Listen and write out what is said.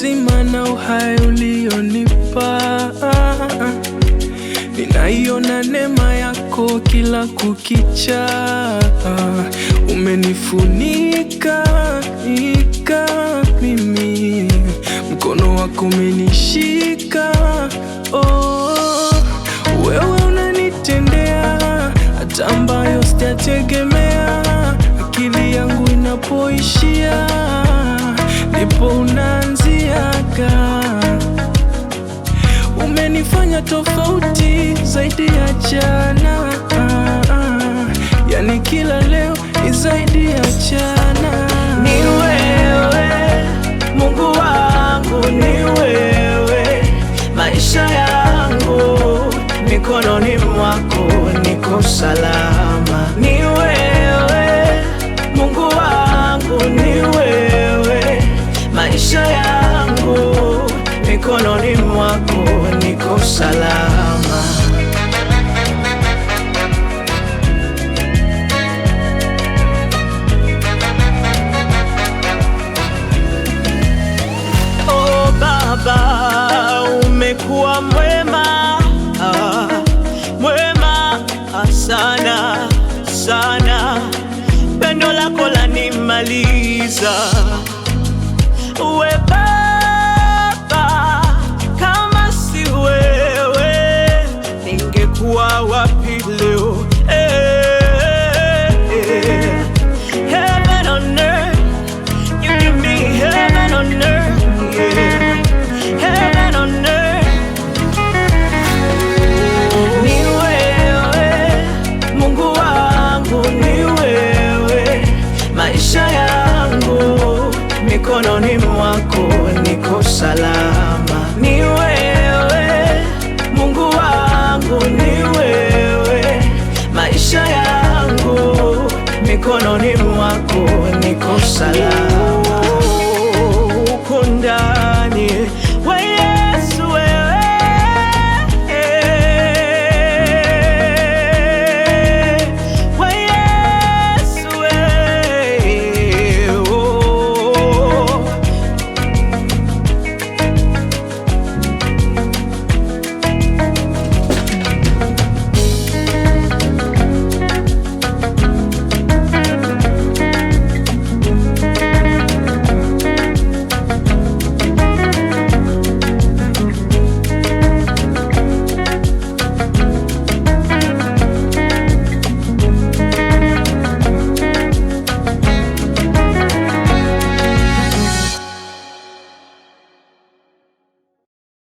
uzima na uhai ulionipa. Ninaiona neema yako kila kukicha. Umenifunika mimi, mkono wako umenishika. Wewe unanitendea hata ambayo sijategemea. Akili yangu inapoishia ndipo unaanziaga. Umenifanya tofauti zaidi ya jana, yani kila leo ni zaidi ya jana. Ni wewe Mungu wangu, ni wewe maisha yangu, mikononi mwako niko salama. Ni wewe Mungu wangu, ni wewe maisha yangu, mikononi mwako niko salama. Oh Baba, umekuwa mwema, mwema sana sana. Pendo lako lanimaliza.